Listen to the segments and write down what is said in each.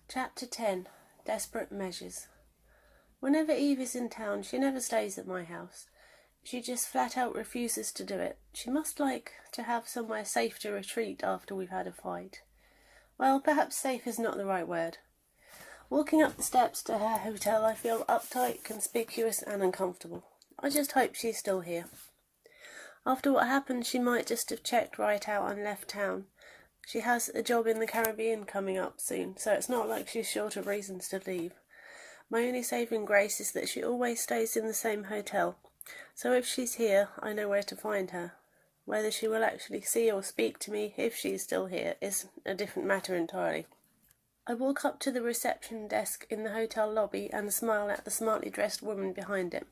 Chapter 10. Desperate Measures. Whenever Eve is in town, she never stays at my house. She just flat out refuses to do it. She must like to have somewhere safe to retreat after we've had a fight. Well, perhaps safe is not the right word. Walking up the steps to her hotel, I feel uptight, conspicuous, and uncomfortable. I just hope she's still here. After what happened, she might just have checked right out and left town. She has a job in the Caribbean coming up soon, so it's not like she's short of reasons to leave. My only saving grace is that she always stays in the same hotel, so if she's here, I know where to find her. Whether she will actually see or speak to me, if she's still here, is a different matter entirely. I walk up to the reception desk in the hotel lobby and smile at the smartly dressed woman behind it.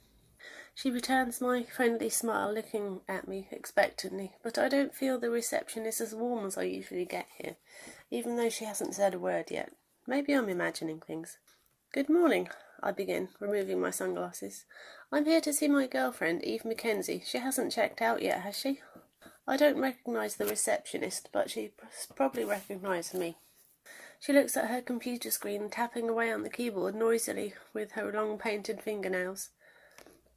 She returns my friendly smile, looking at me expectantly, but I don't feel the reception is as warm as I usually get here, even though she hasn't said a word yet. Maybe I'm imagining things. "Good morning," I begin, removing my sunglasses. "I'm here to see my girlfriend, Eve Mackenzie. She hasn't checked out yet, has she?" I don't recognise the receptionist, but she probably recognised me. She looks at her computer screen, tapping away on the keyboard noisily with her long painted fingernails.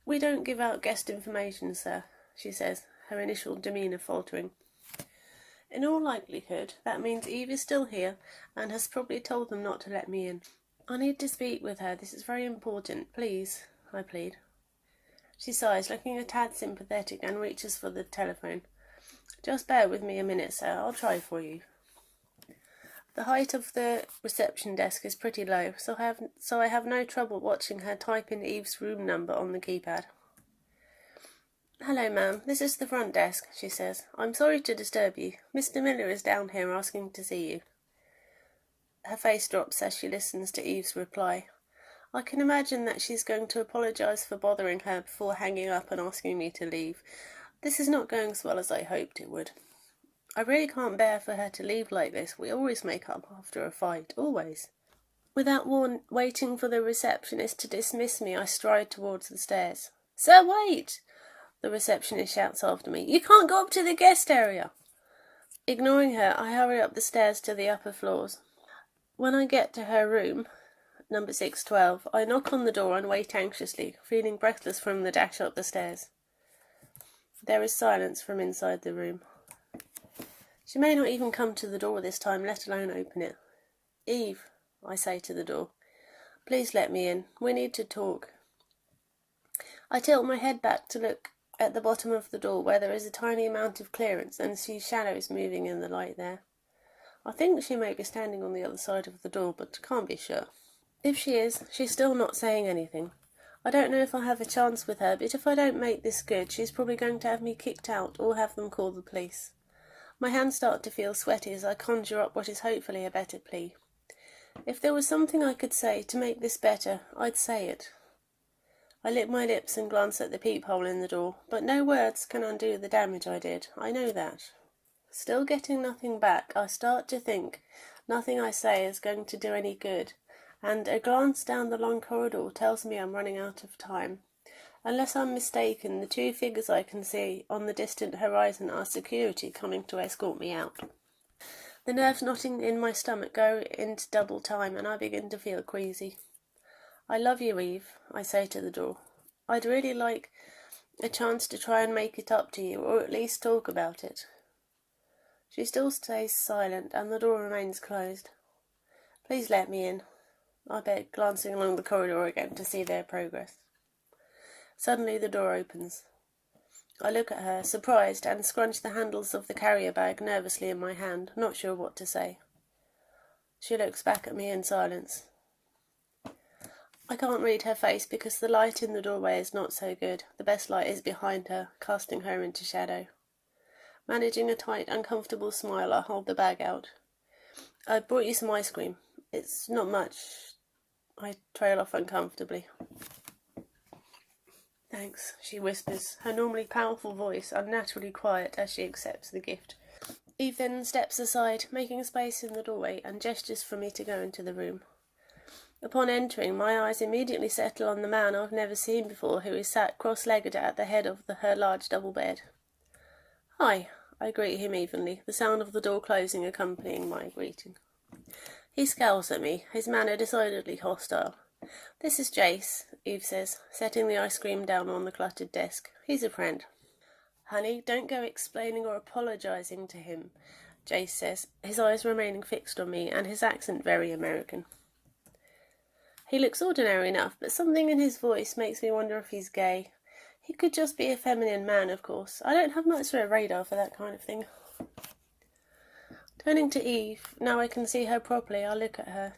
"We don't give out guest information, sir," she says, her initial demeanour faltering. In all likelihood, that means Eve is still here and has probably told them not to let me in. "I need to speak with her. This is very important. Please," I plead. She sighs, looking a tad sympathetic, and reaches for the telephone. "Just bear with me a minute, sir. I'll try for you." The height of the reception desk is pretty low, so I have no trouble watching her type in Eve's room number on the keypad. "Hello, ma'am. This is the front desk," she says. "I'm sorry to disturb you. Mr. Miller is down here asking to see you." Her face drops as she listens to Eve's reply. I can imagine that she's going to apologise for bothering her before hanging up and asking me to leave. This is not going as well as I hoped it would. I really can't bear for her to leave like this. We always make up after a fight, always. Without waiting for the receptionist to dismiss me, I stride towards the stairs. "Sir, wait!" the receptionist shouts after me. "You can't go up to the guest area." Ignoring her, I hurry up the stairs to the upper floors. When I get to her room, number 612, I knock on the door and wait anxiously, feeling breathless from the dash up the stairs. There is silence from inside the room. She may not even come to the door this time, let alone open it. "Eve," I say to the door, "please let me in. We need to talk." I tilt my head back to look at the bottom of the door, where there is a tiny amount of clearance, and see shadows moving in the light there. I think she may be standing on the other side of the door, but can't be sure. If she is, she's still not saying anything. I don't know if I'll have a chance with her, but if I don't make this good, she's probably going to have me kicked out or have them call the police. My hands start to feel sweaty as I conjure up what is hopefully a better plea. If there was something I could say to make this better, I'd say it. I lick my lips and glance at the peephole in the door, but no words can undo the damage I did. I know that. Still getting nothing back, I start to think nothing I say is going to do any good, and a glance down the long corridor tells me I'm running out of time. Unless I'm mistaken, the two figures I can see on the distant horizon are security coming to escort me out. The nerves knotting in my stomach go into double time, and I begin to feel queasy. "I love you, Eve," I say to the door. "I'd really like a chance to try and make it up to you, or at least talk about it." She still stays silent, and the door remains closed. "Please let me in," I beg, glancing along the corridor again to see their progress. Suddenly the door opens. I look at her, surprised, and scrunch the handles of the carrier bag nervously in my hand, not sure what to say. She looks back at me in silence. I can't read her face because the light in the doorway is not so good. The best light is behind her, casting her into shadow. Managing a tight, uncomfortable smile, I hold the bag out. "I brought you some ice cream. It's not much." I trail off uncomfortably. "Thanks," she whispers, her normally powerful voice unnaturally quiet as she accepts the gift. Eve then steps aside, making space in the doorway, and gestures for me to go into the room. Upon entering, my eyes immediately settle on the man I've never seen before, who is sat cross-legged at the head of her large double bed. "Hi," I greet him evenly, the sound of the door closing accompanying my greeting. He scowls at me, his manner decidedly hostile. "This is Jace," Eve says, setting the ice cream down on the cluttered desk. "He's a friend." "Honey, don't go explaining or apologising to him," Jace says, his eyes remaining fixed on me and his accent very American. He looks ordinary enough, but something in his voice makes me wonder if he's gay. He could just be a feminine man, of course. I don't have much of a radar for that kind of thing. Turning to Eve, now I can see her properly, I look at her.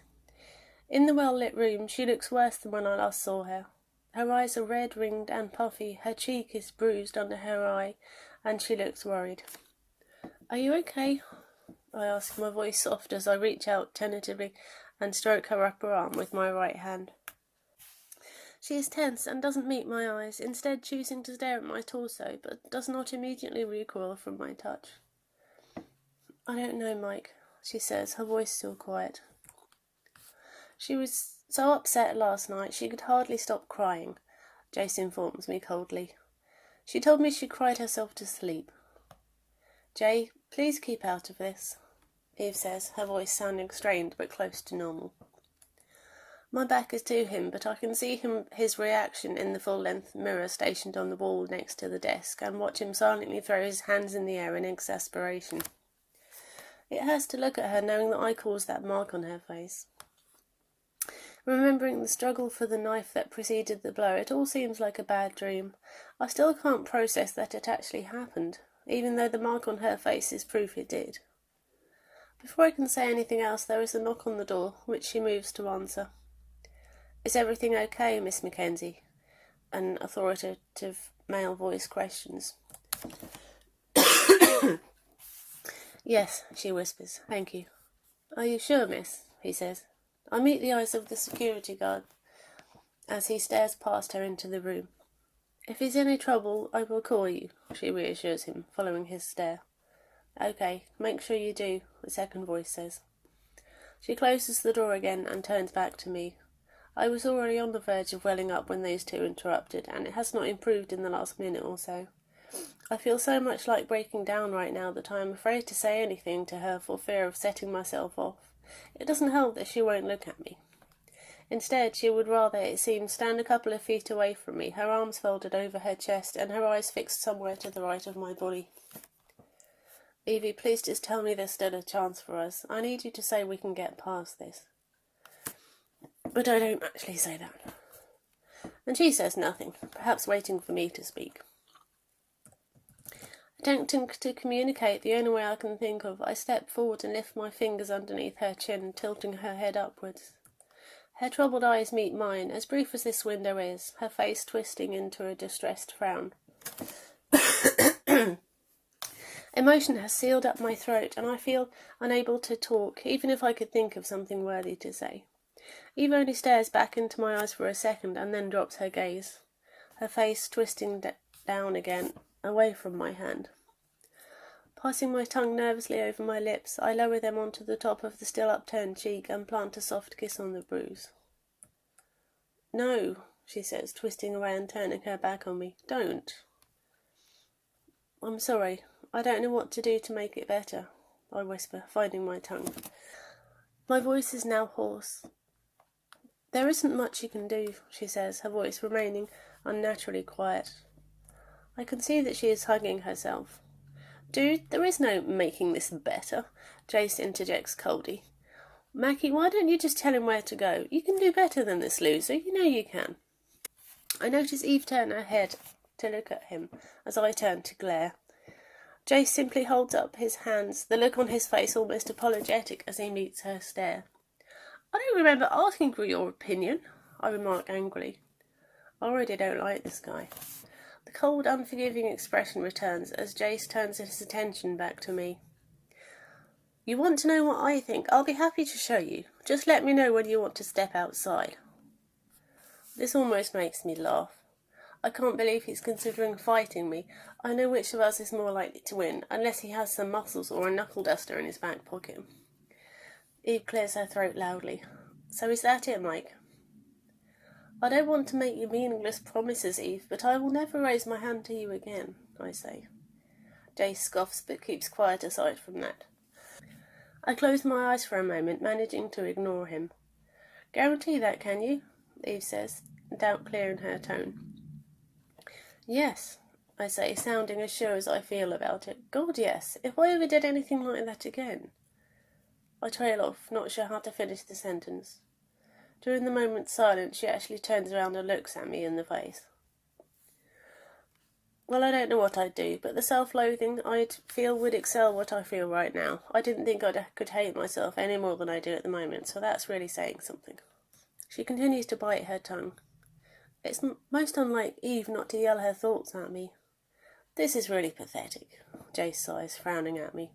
In the well-lit room, she looks worse than when I last saw her. Her eyes are red, ringed and puffy, her cheek is bruised under her eye, and she looks worried. "Are you okay?" I ask, my voice soft as I reach out tentatively and stroke her upper arm with my right hand. She is tense and doesn't meet my eyes, instead choosing to stare at my torso, but does not immediately recoil from my touch. "I don't know, Mike," she says, her voice still quiet. "She was so upset last night she could hardly stop crying," Jace informs me coldly. "She told me she cried herself to sleep." "Jay, please keep out of this," Eve says, her voice sounding strained but close to normal. My back is to him, but I can see his reaction in the full-length mirror stationed on the wall next to the desk, and watch him silently throw his hands in the air in exasperation. It hurts to look at her, knowing that I caused that mark on her face. Remembering the struggle for the knife that preceded the blow, it all seems like a bad dream. I still can't process that it actually happened, even though the mark on her face is proof it did. Before I can say anything else, there is a knock on the door, which she moves to answer. "Is everything okay, Miss Mackenzie?" An authoritative male voice questions. "Yes," she whispers. "Thank you." "Are you sure, miss?" he says. I meet the eyes of the security guard as he stares past her into the room. "If he's any trouble, I will call you," she reassures him, following his stare. "Okay, make sure you do," the second voice says. She closes the door again and turns back to me. I was already on the verge of welling up when those two interrupted, and it has not improved in the last minute or so. I feel so much like breaking down right now that I am afraid to say anything to her for fear of setting myself off. It doesn't help that she won't look at me. Instead, she would rather, it seems, stand a couple of feet away from me, her arms folded over her chest and her eyes fixed somewhere to the right of my body. "Evie, please just tell me there's still a chance for us. I need you to say we can get past this." But I don't actually say that. And she says nothing, perhaps waiting for me to speak. Attempting to communicate the only way I can think of, I step forward and lift my fingers underneath her chin, tilting her head upwards. Her troubled eyes meet mine, as brief as this window is, her face twisting into a distressed frown. Emotion has sealed up my throat, and I feel unable to talk, even if I could think of something worthy to say. Eve only stares back into my eyes for a second, and then drops her gaze, her face twisting down again, away from my hand. Passing my tongue nervously over my lips, I lower them onto the top of the still upturned cheek and plant a soft kiss on the bruise. "No," she says, twisting away and turning her back on me. "Don't." "I'm sorry. I don't know what to do to make it better," I whisper, finding my tongue. My voice is now hoarse. "There isn't much you can do," she says, her voice remaining unnaturally quiet. I can see that she is hugging herself. "Dude, there is no making this better," Jace interjects coldly. "Mackie, why don't you just tell him where to go? You can do better than this, loser. You know you can." I notice Eve turn her head to look at him as I turn to glare. Jace simply holds up his hands, the look on his face almost apologetic as he meets her stare. "I don't remember asking for your opinion," I remark angrily. I already don't like this guy. The cold, unforgiving expression returns as Jace turns his attention back to me. "You want to know what I think? I'll be happy to show you. Just let me know when you want to step outside." This almost makes me laugh. I can't believe he's considering fighting me. I know which of us is more likely to win, unless he has some muscles or a knuckle duster in his back pocket. Eve clears her throat loudly. "So is that it, Mike?" "I don't want to make you meaningless promises, Eve, but I will never raise my hand to you again," I say. Jace scoffs but keeps quiet aside from that. I closed my eyes for a moment, managing to ignore him. Guarantee that, can you? Eve says, doubt clear in her tone. Yes, I say, sounding as sure as I feel about it. God, yes. If I ever did anything like that again. I trail off, not sure how to finish the sentence. During the moment's silence, she actually turns around and looks at me in the face. Well, I don't know what I'd do, but the self-loathing I'd feel would excel what I feel right now. I didn't think I could hate myself any more than I do at the moment, so that's really saying something. She continues to bite her tongue. It's most unlike Eve not to yell her thoughts at me. This is really pathetic, Jace sighs, frowning at me.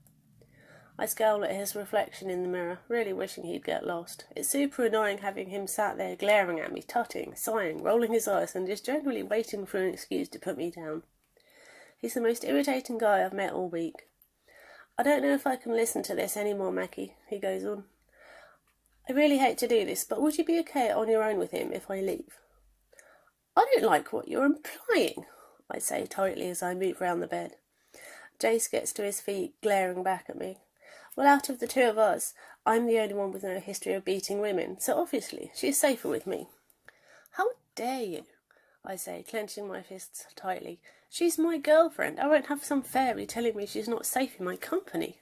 I scowl at his reflection in the mirror, really wishing he'd get lost. It's super annoying having him sat there glaring at me, tutting, sighing, rolling his eyes, and just generally waiting for an excuse to put me down. He's the most irritating guy I've met all week. I don't know if I can listen to this anymore, Mackie, he goes on. I really hate to do this, but would you be okay on your own with him if I leave? I don't like what you're implying, I say tightly as I move round the bed. Jace gets to his feet, glaring back at me. Well, out of the two of us, I'm the only one with no history of beating women, so obviously she's safer with me. How dare you? I say, clenching my fists tightly. She's my girlfriend. I won't have some fairy telling me she's not safe in my company.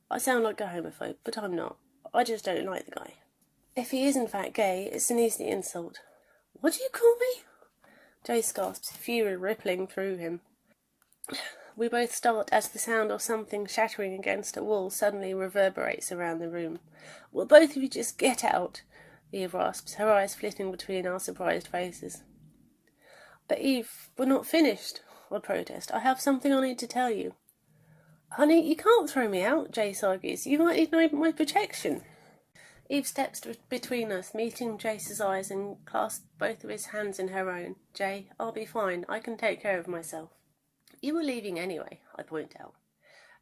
I sound like a homophobe, but I'm not. I just don't like the guy. If he is in fact gay, it's an easy insult. What do you call me? Jace gasps, fury rippling through him. We both start as the sound of something shattering against a wall suddenly reverberates around the room. Will both of you just get out? Eve rasps, her eyes flitting between our surprised faces. But Eve, we're not finished, I protest. I have something I need to tell you. Honey, you can't throw me out, Jace argues. You might need my protection. Eve steps between us, meeting Jace's eyes and clasps both of his hands in her own. Jay, I'll be fine. I can take care of myself. You were leaving anyway, I point out.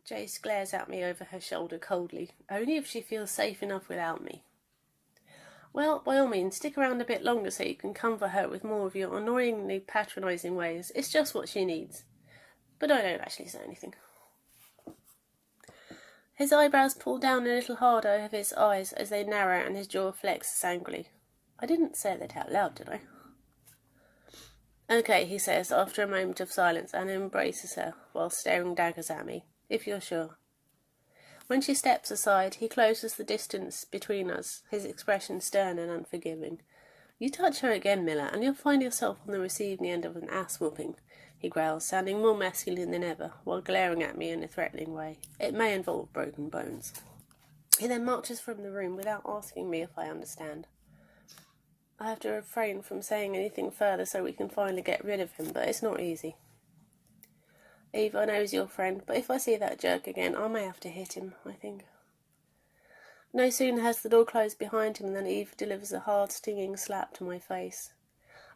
Jace glares at me over her shoulder coldly. Only if she feels safe enough without me. Well, by all means, stick around a bit longer so you can comfort her with more of your annoyingly patronising ways. It's just what she needs. But I don't actually say anything. His eyebrows pull down a little harder over his eyes as they narrow and his jaw flexes angrily. I didn't say that out loud, did I? Okay, he says, after a moment of silence, and embraces her, while staring daggers at me, if you're sure. When she steps aside, he closes the distance between us, his expression stern and unforgiving. You touch her again, Miller, and you'll find yourself on the receiving end of an ass-whooping, he growls, sounding more masculine than ever, while glaring at me in a threatening way. It may involve broken bones. He then marches from the room without asking me if I understand. I have to refrain from saying anything further so we can finally get rid of him, but it's not easy. Eve, I know he's your friend, but if I see that jerk again, I may have to hit him, I think. No sooner has the door closed behind him than Eve delivers a hard, stinging slap to my face.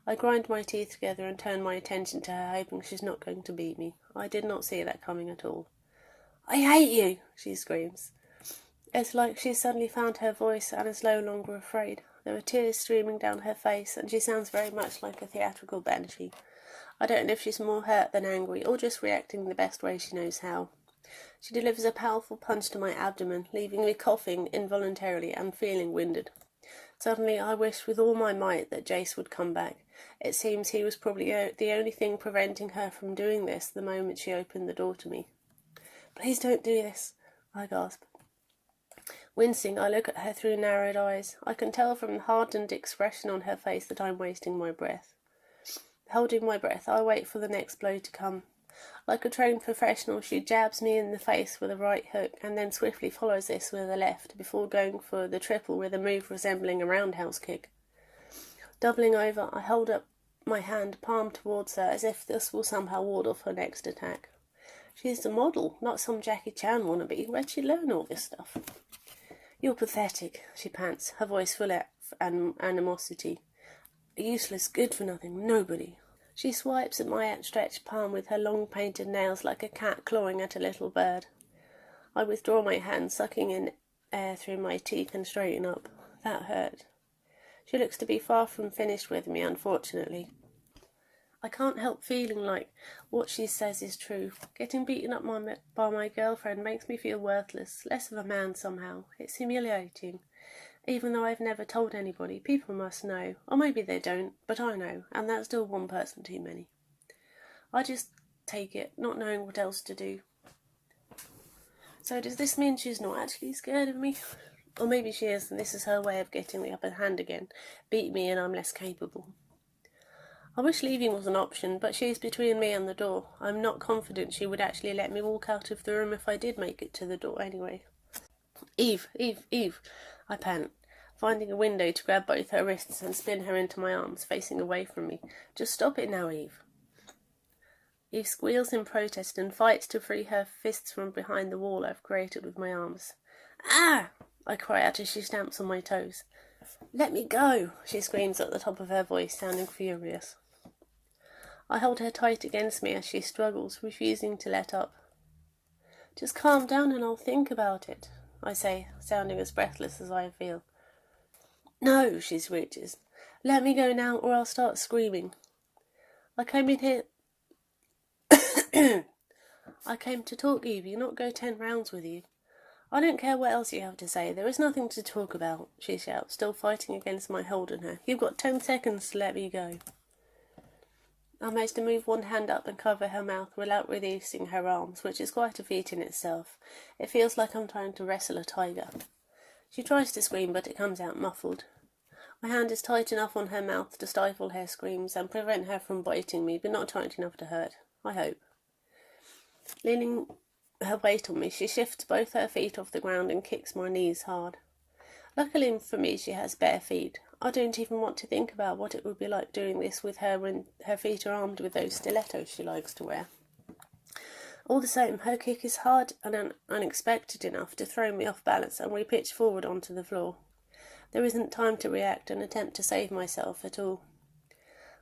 I grind my teeth together and turn my attention to her, hoping she's not going to beat me. I did not see that coming at all. I hate you, she screams. It's like she's suddenly found her voice and is no longer afraid. There are tears streaming down her face, and she sounds very much like a theatrical banshee. I don't know if she's more hurt than angry, or just reacting the best way she knows how. She delivers a powerful punch to my abdomen, leaving me coughing involuntarily and feeling winded. Suddenly I wish with all my might that Jace would come back. It seems he was probably the only thing preventing her from doing this the moment she opened the door to me. Please don't do this, I gasp. Wincing, I look at her through narrowed eyes. I can tell from the hardened expression on her face that I'm wasting my breath. Holding my breath, I wait for the next blow to come. Like a trained professional, she jabs me in the face with a right hook and then swiftly follows this with a left before going for the triple with a move resembling a roundhouse kick. Doubling over, I hold up my hand, palm towards her, as if this will somehow ward off her next attack. She's a model, not some Jackie Chan wannabe. Where'd she learn all this stuff? You're pathetic, she pants, her voice full of animosity. Useless, good for nothing, nobody. She swipes at my outstretched palm with her long painted nails like a cat clawing at a little bird. I withdraw my hand, sucking in air through my teeth and straighten up. That hurt. She looks to be far from finished with me, unfortunately. I can't help feeling like what she says is true. Getting beaten up by my girlfriend makes me feel worthless, less of a man somehow. It's humiliating. Even though I've never told anybody, people must know. Or maybe they don't, but I know, and that's still one person too many. I just take it, not knowing what else to do. So does this mean she's not actually scared of me? Or maybe she is, and this is her way of getting the upper hand again. Beat me and I'm less capable. I wish leaving was an option, but she's between me and the door. I'm not confident she would actually let me walk out of the room if I did make it to the door anyway. Eve, I pant, finding a window to grab both her wrists and spin her into my arms, facing away from me. Just stop it now, Eve. Eve squeals in protest and fights to free her fists from behind the wall I've created with my arms. Ah! I cry out as she stamps on my toes. Let me go, she screams at the top of her voice, sounding furious. I hold her tight against me as she struggles, refusing to let up. Just calm down and I'll think about it, I say, sounding as breathless as I feel. No, she screeches. Let me go now or I'll start screaming. I came to talk, Evie, not go 10 rounds with you. I don't care what else you have to say. There is nothing to talk about, she shouts, still fighting against my hold on her. You've got 10 seconds to let me go. I manage to move one hand up and cover her mouth without releasing her arms, which is quite a feat in itself. It feels like I'm trying to wrestle a tiger. She tries to scream, but it comes out muffled. My hand is tight enough on her mouth to stifle her screams and prevent her from biting me, but not tight enough to hurt, I hope. Leaning her weight on me, she shifts both her feet off the ground and kicks my knees hard. Luckily for me, she has bare feet. I don't even want to think about what it would be like doing this with her when her feet are armed with those stilettos she likes to wear. All the same, her kick is hard and unexpected enough to throw me off balance, and we pitch forward onto the floor. There isn't time to react and attempt to save myself at all.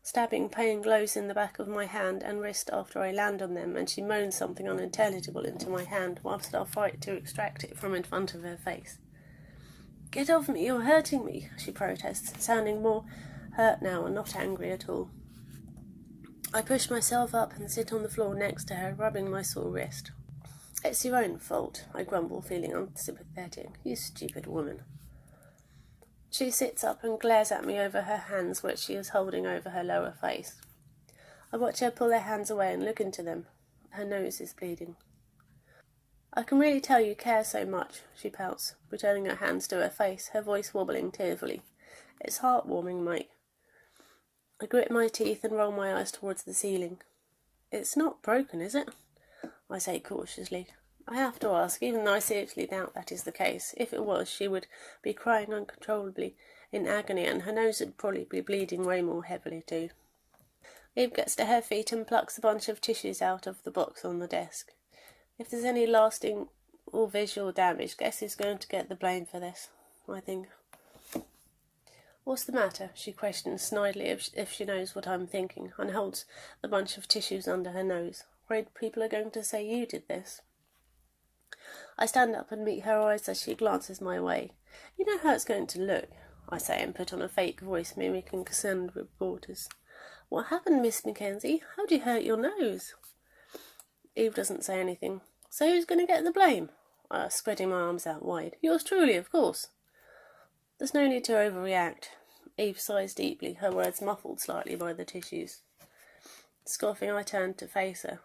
Stabbing pain glows in the back of my hand and wrist after I land on them, and she moans something unintelligible into my hand whilst I fight to extract it from in front of her face. Get off me, you're hurting me, she protests, sounding more hurt now and not angry at all. I push myself up and sit on the floor next to her, rubbing my sore wrist. It's your own fault, I grumble, feeling unsympathetic. You stupid woman. She sits up and glares at me over her hands, which she is holding over her lower face. I watch her pull her hands away and look into them. Her nose is bleeding. I can really tell you care so much, she pouts, returning her hands to her face, her voice wobbling tearfully. It's heartwarming, Mike. I grit my teeth and roll my eyes towards the ceiling. It's not broken, is it? I say cautiously. I have to ask, even though I seriously doubt that is the case. If it was, she would be crying uncontrollably in agony, and her nose would probably be bleeding way more heavily too. Eve gets to her feet and plucks a bunch of tissues out of the box on the desk. If there's any lasting or visual damage, guess who's going to get the blame for this, I think. What's the matter? She questions snidely if she knows what I'm thinking, and holds the bunch of tissues under her nose. Afraid people are going to say you did this. I stand up and meet her eyes as she glances my way. You know how it's going to look, I say, and put on a fake voice mimicking concerned reporters. What happened, Miss Mackenzie? How'd you hurt your nose? Eve doesn't say anything. So who's going to get the blame? I ask, spreading my arms out wide. Yours truly, of course. There's no need to overreact. Eve sighs deeply, her words muffled slightly by the tissues. Scoffing, I turn to face her.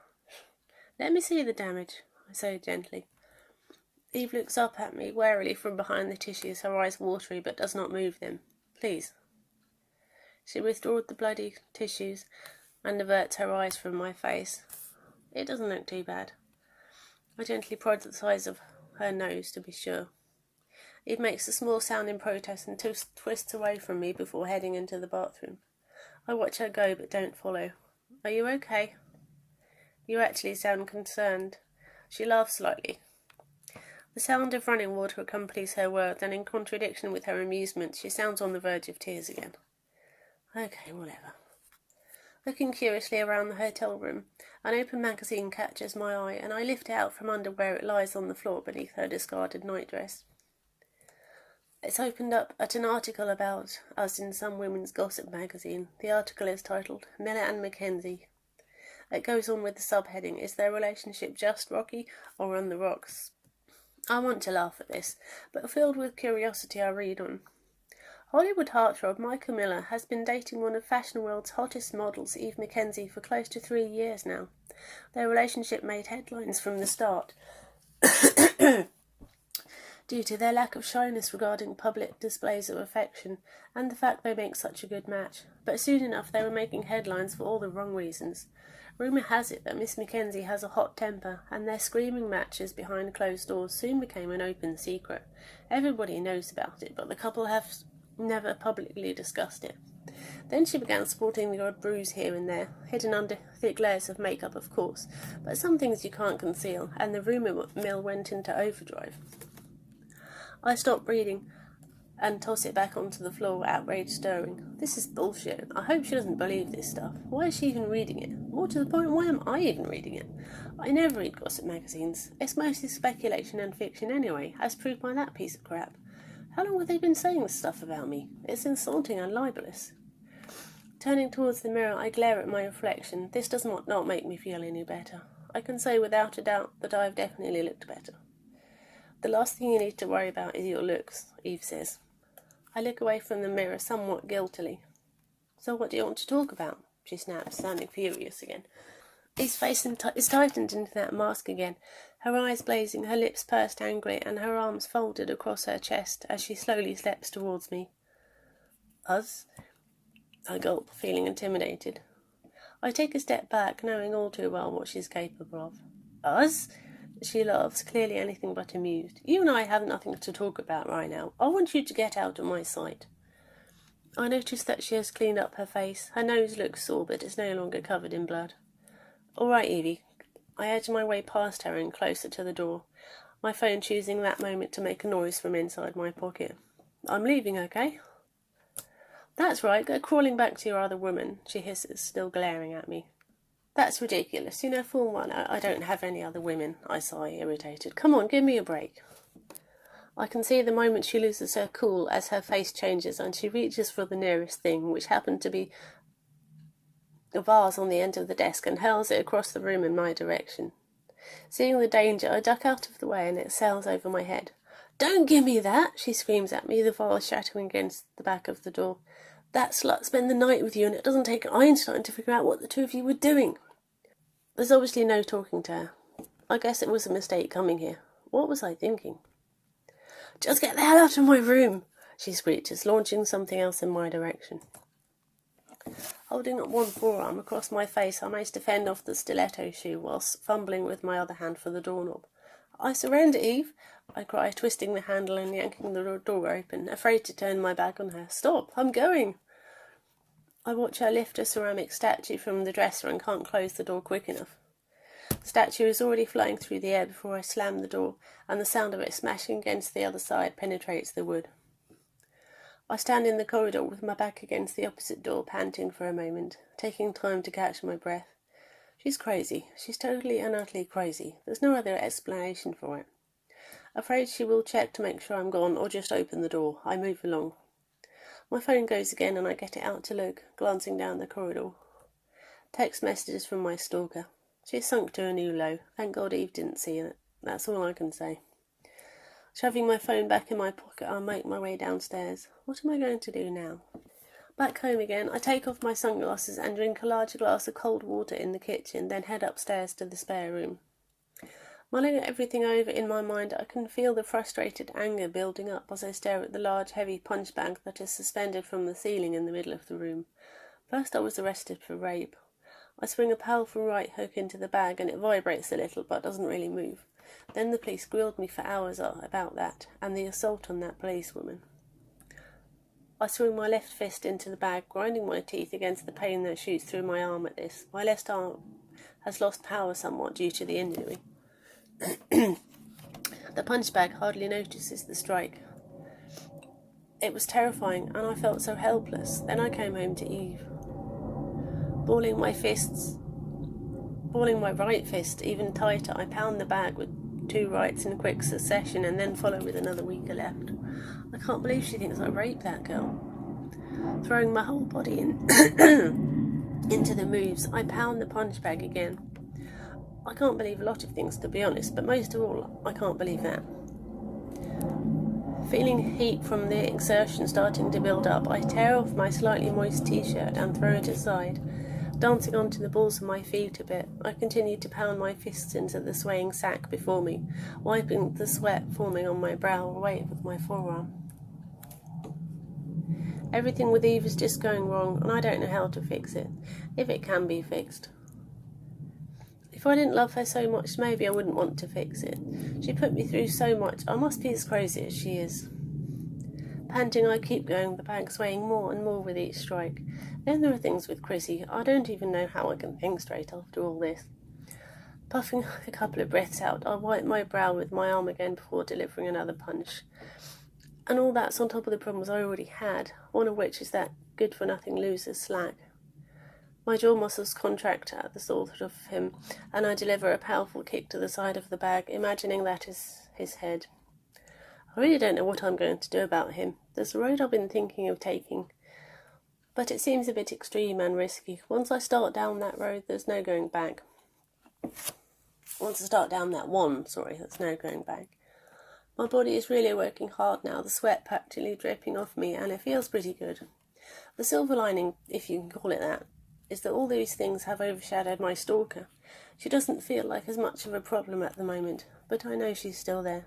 Let me see the damage, I say gently. Eve looks up at me warily from behind the tissues, her eyes watery, but does not move them. Please. She withdraws the bloody tissues and averts her eyes from my face. It doesn't look too bad. I gently prod the sides of her nose to be sure. Eve makes a small sound in protest and twists away from me before heading into the bathroom. I watch her go but don't follow. Are you okay? You actually sound concerned. She laughs slightly. The sound of running water accompanies her words, and in contradiction with her amusement, she sounds on the verge of tears again. Okay, whatever. Looking curiously around the hotel room, an open magazine catches my eye, and I lift it out from under where it lies on the floor beneath her discarded nightdress. It's opened up at an article about us in some women's gossip magazine. The article is titled Miller and Mackenzie. It goes on with the subheading, Is their relationship just rocky or on the rocks? I want to laugh at this, but filled with curiosity I read on. Hollywood heartthrob Michael Miller has been dating one of fashion world's hottest models, Eve Mackenzie, for close to 3 years now. Their relationship made headlines from the start due to their lack of shyness regarding public displays of affection and the fact they make such a good match. But soon enough they were making headlines for all the wrong reasons. Rumour has it that Miss Mackenzie has a hot temper, and their screaming matches behind closed doors soon became an open secret. Everybody knows about it, but the couple have never publicly discussed it. Then she began sporting the odd bruise here and there, hidden under thick layers of makeup, of course, but some things you can't conceal, and the rumour mill went into overdrive. I stopped reading and toss it back onto the floor, outrage stirring. This is bullshit. I hope she doesn't believe this stuff. Why is she even reading it? More to the point, why am I even reading it? I never read gossip magazines. It's mostly speculation and fiction anyway, as proved by that piece of crap. How long have they been saying this stuff about me? It's insulting and libelous. Turning towards the mirror, I glare at my reflection. This does not make me feel any better. I can say without a doubt that I have definitely looked better. The last thing you need to worry about is your looks, Eve says. I look away from the mirror somewhat guiltily. So what do you want to talk about? She snaps, sounding furious again. Eve's face is tightened into that mask again, her eyes blazing, her lips pursed angrily, and her arms folded across her chest as she slowly steps towards me. Us? I gulp, feeling intimidated. I take a step back, knowing all too well what she's capable of. Us? She laughs, clearly anything but amused. You and I have nothing to talk about right now. I want you to get out of my sight. I notice that she has cleaned up her face. Her nose looks sore, but is no longer covered in blood. All right, Evie. I edge my way past her and closer to the door, my phone choosing that moment to make a noise from inside my pocket. I'm leaving, okay? That's right, go crawling back to your other woman, she hisses, still glaring at me. That's ridiculous. You know full well I don't have any other women, I sigh, irritated. Come on, give me a break. I can see the moment she loses her cool as her face changes and she reaches for the nearest thing, which happened to be a vase on the end of the desk, and hurls it across the room in my direction. Seeing the danger, I duck out of the way and it sails over my head. Don't give me that, she screams at me, the vase shattering against the back of the door. That slut spent the night with you, and it doesn't take Einstein to figure out what the two of you were doing. There's obviously no talking to her. I guess it was a mistake coming here. What was I thinking? Just get the hell out of my room, she screeches, launching something else in my direction. Holding up one forearm across my face, I manage to fend off the stiletto shoe whilst fumbling with my other hand for the doorknob. I surrender, Eve, I cry, twisting the handle and yanking the door open, afraid to turn my back on her. Stop, I'm going. I watch her lift a ceramic statue from the dresser and can't close the door quick enough. The statue is already flying through the air before I slam the door, and the sound of it smashing against the other side penetrates the wood. I stand in the corridor with my back against the opposite door, panting for a moment, taking time to catch my breath. She's crazy. She's totally and utterly crazy. There's no other explanation for it. Afraid she will check to make sure I'm gone or just open the door, I move along. My phone goes again and I get it out to look, glancing down the corridor. Text messages from my stalker. She's sunk to a new low. Thank God Eve didn't see it. That's all I can say. Shoving my phone back in my pocket, I make my way downstairs. What am I going to do now? Back home again, I take off my sunglasses and drink a large glass of cold water in the kitchen, then head upstairs to the spare room. Mulling everything over in my mind, I can feel the frustrated anger building up as I stare at the large, heavy punch bag that is suspended from the ceiling in the middle of the room. First I was arrested for rape. I swing a powerful right hook into the bag and it vibrates a little but doesn't really move. Then the police grilled me for hours about that, and the assault on that policewoman. I swing my left fist into the bag, grinding my teeth against the pain that shoots through my arm at this. My left arm has lost power somewhat due to the injury. The punch bag hardly notices the strike. It was terrifying, and I felt so helpless. Then I came home to Eve. Balling my right fist even tighter, I pound the bag with 2 rights in quick succession and then follow with another weaker left. I can't believe she thinks I raped that girl. Throwing my whole body into the moves, I pound the punch bag again. I can't believe a lot of things, to be honest, but most of all, I can't believe that. Feeling heat from the exertion starting to build up, I tear off my slightly moist t-shirt and throw it aside. Dancing onto the balls of my feet a bit, I continue to pound my fists into the swaying sack before me, wiping the sweat forming on my brow away with my forearm. Everything with Eve is just going wrong, and I don't know how to fix it, if it can be fixed. If I didn't love her so much, maybe I wouldn't want to fix it. She put me through so much, I must be as crazy as she is. Panting, I keep going, the bag swaying more and more with each strike. Then there are things with Chrissy. I don't even know how I can think straight after all this. Puffing a couple of breaths out, I wipe my brow with my arm again before delivering another punch. And all that's on top of the problems I already had, one of which is that good-for-nothing loser's slack. My jaw muscles contract at the thought of him, and I deliver a powerful kick to the side of the bag, imagining that is his head. I really don't know what I'm going to do about him. There's a road I've been thinking of taking, but it seems a bit extreme and risky. Once I start down that road, there's no going back. There's no going back. My body is really working hard now, the sweat practically dripping off me, and it feels pretty good. The silver lining, if you can call it that, is that all these things have overshadowed my stalker. She doesn't feel like as much of a problem at the moment, but I know she's still there.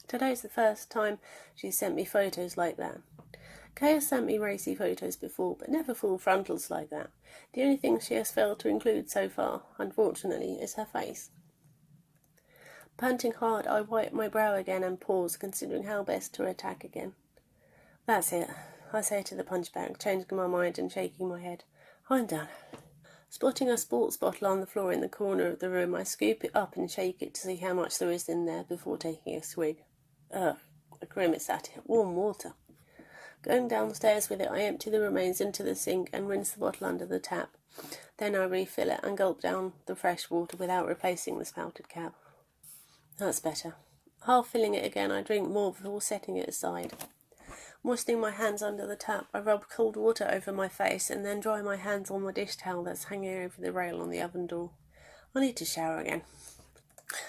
Today's the first time she's sent me photos like that. Kay has sent me racy photos before, but never full frontals like that. The only thing she has failed to include so far, unfortunately, is her face. Panting hard, I wipe my brow again and pause, considering how best to attack again. That's it, I say to the punch bag, changing my mind and shaking my head. I'm done. Spotting a sports bottle on the floor in the corner of the room, I scoop it up and shake it to see how much there is in there before taking a swig. Ugh, I grimace at it. Warm water. Going downstairs with it, I empty the remains into the sink and rinse the bottle under the tap. Then I refill it and gulp down the fresh water without replacing the spouted cap. That's better. Half filling it again, I drink more before setting it aside. Moistening my hands under the tap, I rub cold water over my face and then dry my hands on the dish towel that's hanging over the rail on the oven door. I need to shower again.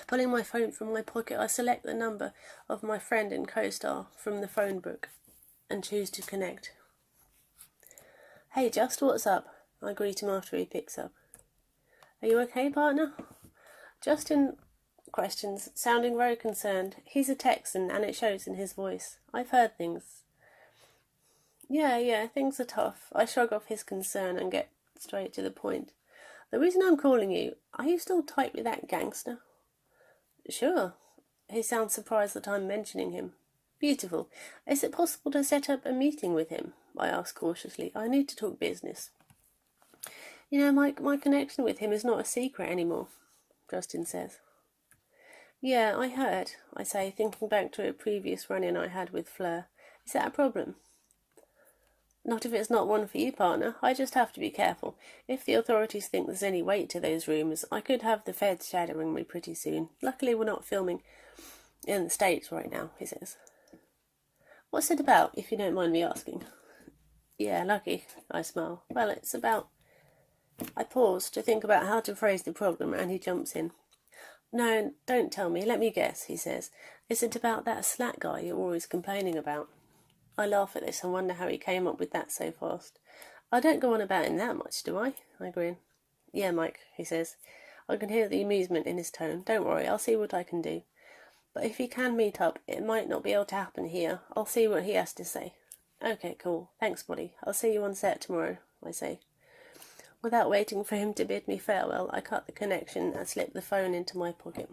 Pulling my phone from my pocket, I select the number of my friend and co-star from the phone book and choose to connect. Hey, Just, what's up? I greet him after he picks up. Are you okay, partner? Justin questions, sounding very concerned. He's a Texan and it shows in his voice. I've heard things. Yeah, things are tough. I shrug off his concern and get straight to the point. The reason I'm calling you, are you still tight with that gangster? Sure. He sounds surprised that I'm mentioning him. Beautiful. Is it possible to set up a meeting with him? I ask cautiously. I need to talk business. You know, my connection with him is not a secret anymore, Justin says. Yeah, I heard, I say, thinking back to a previous run-in I had with Fleur. Is that a problem? Not if it's not one for you, partner. I just have to be careful. If the authorities think there's any weight to those rumours, I could have the feds shadowing me pretty soon. Luckily, we're not filming in the States right now, he says. What's it about, if you don't mind me asking? Yeah, lucky, I smile. Well, it's about... I pause to think about how to phrase the problem, and he jumps in. No, don't tell me. Let me guess, he says. Is it about that slack guy you're always complaining about? I laugh at this and wonder how he came up with that so fast. I don't go on about him that much, do I? I grin. Yeah, Mike, he says. I can hear the amusement in his tone. Don't worry, I'll see what I can do. But if he can meet up, it might not be able to happen here. I'll see what he has to say. Okay, cool. Thanks, buddy. I'll see you on set tomorrow, I say. Without waiting for him to bid me farewell, I cut the connection and slip the phone into my pocket.